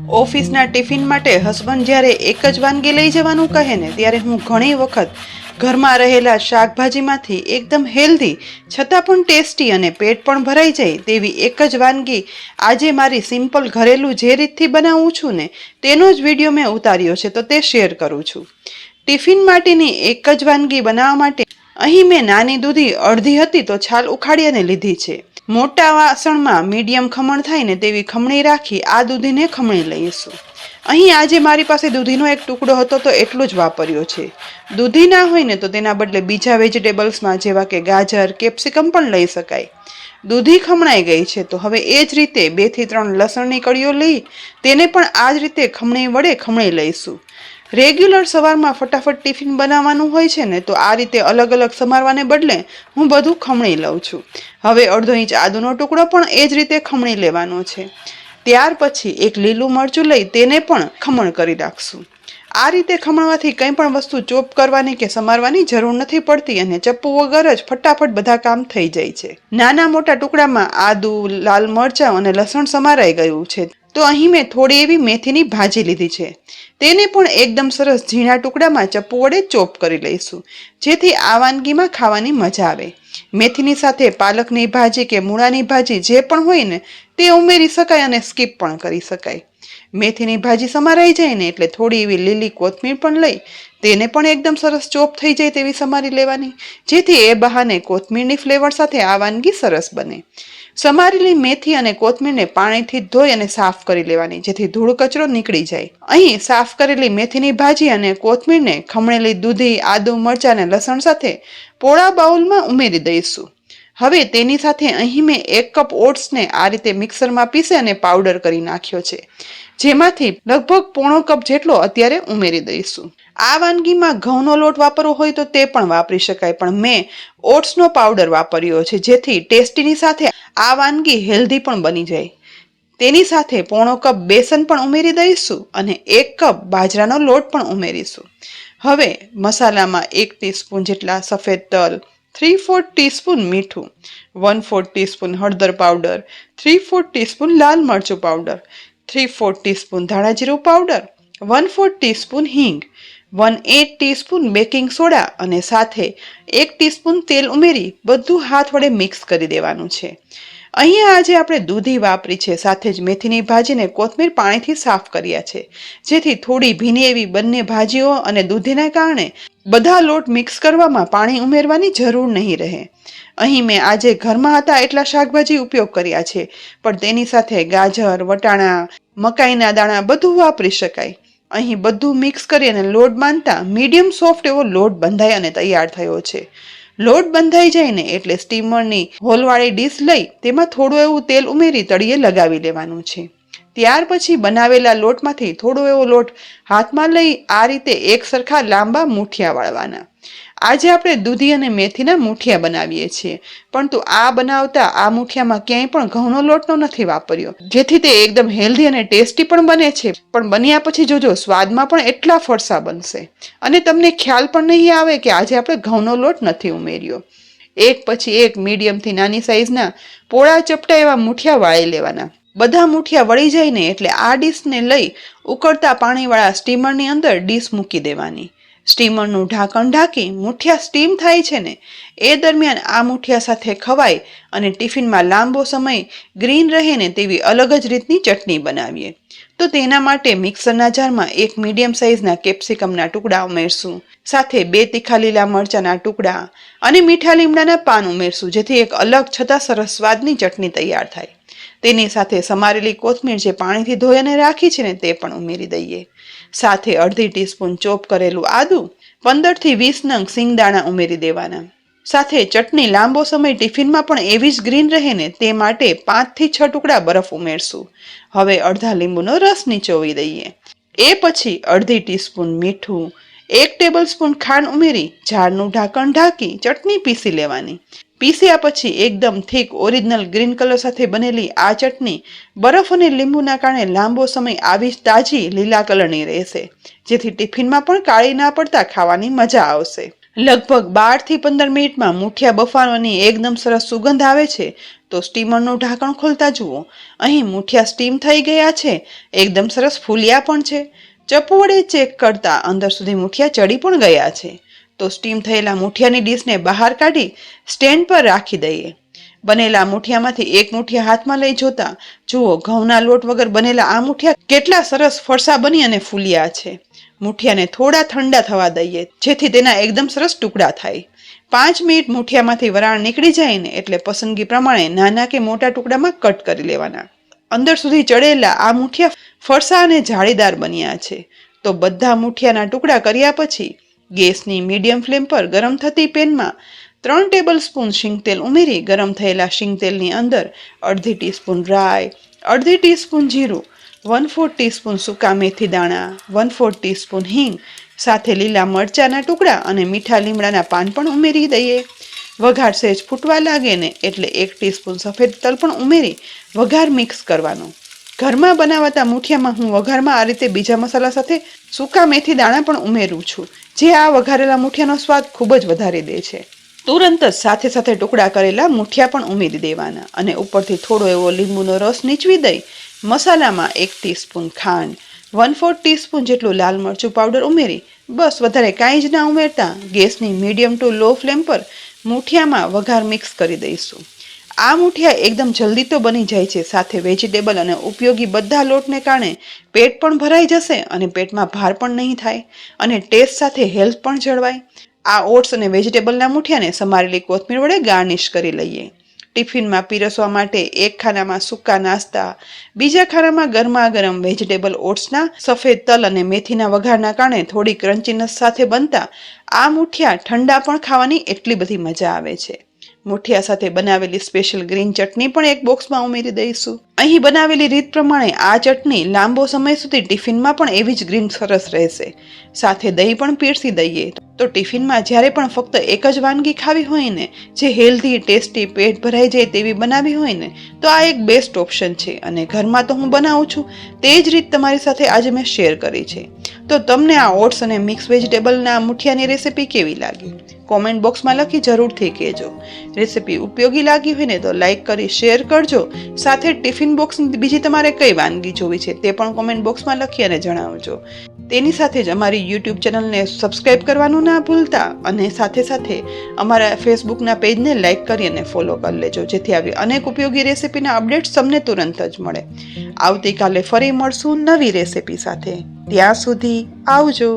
ઓફિસના ટિફિન માટે હસબન્ડ જ્યારે એક જ વાનગી લઈ જવાનું કહે ને ત્યારે હું ઘણી વખત ઘરમાં રહેલા શાકભાજીમાંથી એકદમ હેલ્ધી છતાં પણ ટેસ્ટી અને પેટ પણ ભરાઈ જાય તેવી એક જ વાનગી આજે મારી સિમ્પલ ઘરેલું જે રીતથી બનાવું છું ને તેનો જ વિડીયો મેં ઉતાર્યો છે તો તે શેર કરું છું। ટિફિન માટેની એક જ વાનગી બનાવવા માટે અહીં મેં નાની દૂધી અડધી હતી તો છાલ ઉખાડી અને લીધી છે। મોટા વાસણમાં મીડિયમ ખમણ થાય ને તેવી ખમણી રાખી આ દૂધીને ખમણી લઈશું। અહીં આજે મારી પાસે દૂધીનો એક ટુકડો હતો તો એટલું જ વાપર્યો છે। દૂધી ના હોય ને તો તેના બદલે બીજા વેજીટેબલ્સમાં જેવા કે ગાજર કેપ્સિકમ પણ લઈ શકાય। દૂધી ખમણાઈ ગઈ છે તો હવે એ જ રીતે 2 થી 3 લસણની કળીઓ લઈ તેને પણ આ જ રીતે ખમણી વડે ખમણી લઈશું। રેગ્યુલર સવારમાં ફટાફટ ટિફિન બનાવવાનું હોય છે ને તો આ રીતે અલગ અલગ સમારવાને બદલે હું બધું ખમણી લઉં છું। હવે અડધો ઇંચ આદુનો ટુકડો પણ એ જ રીતે ખમણી લેવાનો છે। ત્યાર પછી એક લીલું મરચું લઈ તેને પણ ખમણ કરી નાખશું। આ રીતે ખમણવાથી કંઈ પણ વસ્તુ ચોપ કરવાની કે સમારવાની જરૂર નથી પડતી અને ચપ્પુ વગર જ ફટાફટ બધા કામ થઈ જાય છે। નાના મોટા ટુકડામાં આદુ લાલ મરચાં અને લસણ સમારાઈ ગયું છે તો અહીં મેં થોડી એવી મેથીની ભાજી લીધી છે તેને પણ એકદમ સરસ ઝીણા ટુકડામાં ચપ્પુ વડે ચોપ કરી લઈશું જેથી આ વાનગીમાં ખાવાની મજા આવે। મેથીની સાથે પાલકની ભાજી કે મૂળાની ભાજી જે પણ હોય ને તે ઉમેરી શકાય અને સ્કીપ પણ કરી શકાય। મેથીની ભાજી સમારાઈ જાય ને એટલે થોડી એવી લીલી કોથમીર પણ લઈ તેને પણ એકદમ સરસ ચોપ થઈ જાય તેવી સમારી લેવાની જેથી એ બહાને કોથમીરની ફ્લેવર સાથે આ વાનગી સરસ બને। સમારેલી મેથી અને કોથમીરને પાણીથી ધોઈ અને સાફ કરી લેવાની જેથી ધૂળ કચરો નીકળી જાય। અહીં સાફ કરેલી મેથીની ભાજી અને કોથમીરને ખમણેલી દૂધી આદુ મરચાં અને લસણ સાથે પોળા બાઉલમાં ઉમેરી દઈશું। હવે તેની સાથે અહીં મેં 1 કપ ઓટ્સને આ રીતે મિક્સરમાં પીસી અને પાવડર કરી નાખ્યો છે જેમાંથી લગભગ પોણો કપ જેટલો અત્યારે ઉમેરી દઈશું। આ વાનગીમાં ઘઉંનો લોટ વાપરવો હોય તો તે પણ વાપરી શકાય પણ મેં ઓટ્સનો પાવડર વાપર્યો છે જેથી ટેસ્ટીની સાથે આ વાનગી હેલ્ધી પણ બની જાય। તેની સાથે પોણો કપ બેસન પણ ઉમેરી દઈશું અને 1 કપ બાજરાનો લોટ પણ ઉમેરીશું। હવે મસાલામાં 1 ટીસ્પૂન જેટલા સફેદ તલ 3/4 ટીસ્પૂન મીઠું 1/4 ટીસ્પૂન હળદર પાવડર 3/4 ટીસ્પૂન લાલ મરચું પાવડર 3/4 ટીસ્પૂન ધાણા જીરું પાવડર 1/4 ટીસ્પૂન હિંગ 1/8 ટીસ્પૂન બેકિંગ સોડા અને સાથે 1 ટીસ્પૂન તેલ ઉમેરી બધું હાથ વડે મિક્સ કરી દેવાનું છે। અહીંયા આજે આપણે દૂધી વાપરી છે સાથે જ મેથીની ભાજીને કોથમીર પાણીથી સાફ કર્યા છે જેથી થોડી ભીની એવી બંને ભાજીઓ અને દૂધીના કારણે બધા લોટ મિક્સ કરવામાં પાણી ઉમેરવાની જરૂર નહીં રહે। અહીં મેં આજે ઘરમાં હતા એટલા શાકભાજી ઉપયોગ કર્યા છે પણ તેની સાથે ગાજર વટાણા મકાઈના દાણા બધું વાપરી શકાય। અહીં બધું મિક્સ કરી અને લોટ બાંધતા મીડિયમ સોફ્ટ એવો લોટ બંધાઈ અને તૈયાર થયો છે। લોટ બંધાઈ જાય ને એટલે સ્ટીમરની હોલવાળી ડીશ લઈ તેમાં થોડું એવું તેલ ઉમેરી તળિયે લગાવી લેવાનું છે। ત્યાર પછી બનાવેલા લોટમાંથી થોડો એવો લોટ હાથમાં લઈ આ રીતે એક સરખા લાંબા મુઠિયા વાળવાના। આજે આપણે દૂધી અને મેથીના મુઠિયા બનાવીએ છીએ પરંતુ આ બનાવતા આ મુઠિયામાં ક્યાંય પણ ઘઉંનો લોટનો નથી વાપર્યો જેથી તે એકદમ હેલ્ધી અને ટેસ્ટી પણ બને છે પણ બન્યા પછી જોજો સ્વાદમાં પણ એટલા ફરસા બનશે અને તમને ખ્યાલ પણ નહીં આવે કે આજે આપણે ઘઉંનો લોટ નથી ઉમેર્યો। એક પછી એક મીડિયમથી નાની સાઈઝના પોળા ચપટા એવા મુઠિયા વાળી લેવાના। બધા મુઠિયા વળી જાય ને એટલે આ ડીશને લઈ ઉકળતા પાણીવાળા સ્ટીમરની અંદર ડીશ મૂકી દેવાની। સ્ટીમરનું ઢાંકણ ઢાંકી મુઠિયા સ્ટીમ થાય છે ને એ દરમિયાન આ મુઠિયા સાથે ખવાય અને ટિફિનમાં લાંબો સમય ગ્રીન રહે ને તેવી અલગ જ રીતની ચટણી બનાવીએ તો તેના માટે મિક્સરના જારમાં 1 મીડિયમ સાઈઝના કેપ્સિકમના ટુકડા ઉમેરશું સાથે 2 તીખા લીલા મરચાંના ટુકડા અને મીઠા લીમડાના પાન ઉમેરશું જેથી એક અલગ છતાં સરસ સ્વાદની ચટણી તૈયાર થાય। તેની સાથે સમારેલી કોથમીર જે પાણીથી ધોઈ અને રાખી છે ને તે પણ ઉમેરી દઈએ। સાથે અડધી ટીસ્પૂન ચોપ કરેલું આદુ 15 થી 20 નંગ સિંગદાણા ઉમેરી દેવાના। સાથે ચટણી લાંબો સમય ટિફિનમાં પણ એવી જ ગ્રીન રહે ને તે માટે 5 થી 6 ટુકડા બરફ ઉમેરશું। હવે અડધા લીંબુનો રસ નીચોવી દઈએ। એ પછી અડધી ટીસ્પૂન મીઠું 1 ટેબલસ્પૂન ખાંડ ઉમેરી જારનું ઢાંકણ ઢાંકી ચટણી પીસી લેવાની। પીસ્યા પછી એકદમ થીક ઓરિજિનલ ગ્રીન કલર સાથે બનેલી આ ચટણી બરફ અને લીંબુના કારણે લાંબો સમય આવી જ તાજી લીલા કલરની રહેશે જેથી ટિફિનમાં પણ કાળી ના પડતા ખાવાની મજા આવશે। લગભગ 12 થી 15 મિનિટમાં મુઠિયા બફાવાની એકદમ સરસ સુગંધ આવે છે તો સ્ટીમરનું ઢાંકણ ખોલતા જુઓ, અહીં મુઠિયા સ્ટીમ થઈ ગયા છે, એકદમ સરસ ફૂલ્યા પણ છે. ચપ્પુ વડે ચેક કરતા અંદર સુધી મુઠિયા ચડી પણ ગયા છે. તો સ્ટીમ થયેલા મુઠિયાની ડીશને બહાર કાઢી સ્ટેન્ડ પર રાખી દઈએ. બનેલા મુઠિયામાંથી એક મુઠિયા હાથમાં લઈ જોતા જુઓ, ઘઉંના લોટ વગર બનેલા આ મુઠિયા કેટલા સરસ ફરસા બની અને ફૂલ્યા છે. મુઠિયાને થોડા ઠંડા થવા દઈએ જેથી તેના એકદમ સરસ ટુકડા થાય. 5 મિનિટ મુઠિયામાંથી વરાળ નીકળી જાય ને એટલે પસંદગી પ્રમાણે નાના કે મોટા ટુકડામાં કટ કરી લેવાના. અંદર સુધી ચડેલા આ મુઠિયા ફરસા અને જાળીદાર બન્યા છે. તો બધા મુઠિયાના ટુકડા કર્યા પછી ગેસની મીડિયમ ફ્લેમ પર ગરમ થતી પેનમાં 3 ટેબલ સ્પૂન શીંગ તેલ ઉમેરી ગરમ થયેલા શીંગ તેલની અંદર અડધી ટીસ્પૂન રાઈ, અડધી ટીસ્પૂન જીરું, 1/4 ટીસ્પૂન સૂકા મેથી દાણા, 1/4 ટીસ્પૂન હિંગ, સાથે લીલા મરચાના ટુકડા અને મીઠા લીમડાના પાન પણ ઉમેરી દઈએ. વઘાર સહેજ ફૂટવા લાગે ને એટલે 1 ટીસ્પૂન સફેદ તલ પણ ઉમેરી વઘાર મિક્સ કરવાનો. ઘરમાં બનાવાતા મુઠિયામાં હું વઘારમાં આ રીતે બીજા મસાલા સાથે સૂકા મેથી દાણા પણ ઉમેરું છું, જે આ વઘારેલા મુઠિયાનો સ્વાદ ખૂબ જ વધારી દે છે. તુરંત જ સાથે સાથે ટુકડા કરેલા મુઠિયા પણ ઉમેરી દેવાના અને ઉપરથી થોડો એવો લીંબુનો રસ નીચવી દઈ મસાલામાં 1 ટીસ્પૂન ખાંડ, 1/4 ટીસ્પૂન જેટલું લાલ મરચું પાવડર ઉમેરી બસ વધારે કાંઈ જ ના ઉમેરતા ગેસની મીડિયમ ટુ લો ફ્લેમ પર મુઠિયામાં વઘાર મિક્સ કરી દઈશું. આ મુઠિયા એકદમ જલ્દી તો બની જાય છે, સાથે વેજીટેબલ અને ઉપયોગી બધા લોટને કારણે પેટ પણ ભરાઈ જશે અને પેટમાં ભાર પણ નહીં થાય અને ટેસ્ટ સાથે હેલ્થ પણ જળવાય. આ ઓટ્સ અને વેજીટેબલના મુઠિયાને સમારેલી કોથમીર વડે ગાર્નિશ કરી લઈએ. ટિફિનમાં પીરસવા માટે એક ખાનામાં સૂકા નાસ્તા, બીજા ખાનામાં ગરમા ગરમ વેજીટેબલ ઓટ્સના સફેદ તલ અને મેથીના વઘારના કારણે થોડી ક્રન્ચીનેસ સાથે બનતા આ મુઠિયા ઠંડા પણ ખાવાની એટલી બધી મજા આવે છે. મુઠિયા સાથે બનાવેલી સ્પેશિયલ ગ્રીન ચટણી પણ એક બોક્સમાં ઉમેરી દઈશું. અહીં બનાવેલી રીત પ્રમાણે આ ચટણી લાંબો સમય સુધી ટિફિનમાં પણ એવી જ ગ્રીન સરસ રહેશે. સાથે દહીં પણ પીરસી દઈએ તો ટિફિનમાં જ્યારે પણ ફક્ત એક જ વાનગી ખાવી હોય ને, જે હેલ્ધી, ટેસ્ટી, પેટ ભરાઈ જાય તેવી બનાવી હોય ને, તો આ એક બેસ્ટ ઓપ્શન છે. અને ઘરમાં તો હું બનાવું છું તે જ રીત તમારી સાથે આજે મેં શેર કરી છે. તો તમને આ ઓટ્સ અને મિક્સ વેજીટેબલના મુઠિયાની રેસીપી કેવી લાગી? કોમેન્ટ બોક્સમાં લખી જરૂરથી કહેજો. રેસીપી ઉપયોગી લાગી હોય ને તો લાઈક કરી શેર કરજો. સાથે ટિફિન બોક્સની બીજી તમારે કઈ વાનગી જોવી છે તે પણ કોમેન્ટ બોક્સમાં લખી અને જણાવજો. તેની સાથે જ અમારી યુટ્યુબ ચેનલને સબસ્ક્રાઈબ કરવાનું ના ભૂલતા અને સાથે સાથે અમારા ફેસબુકના પેજને લાઈક કરી અને ફોલો કરી લેજો, જેથી આવી અનેક ઉપયોગી રેસીપીના અપડેટ્સ તમને તુરંત જ મળે. આવતીકાલે ફરી મળશું નવી રેસીપી સાથે. ત્યાં સુધી આવજો.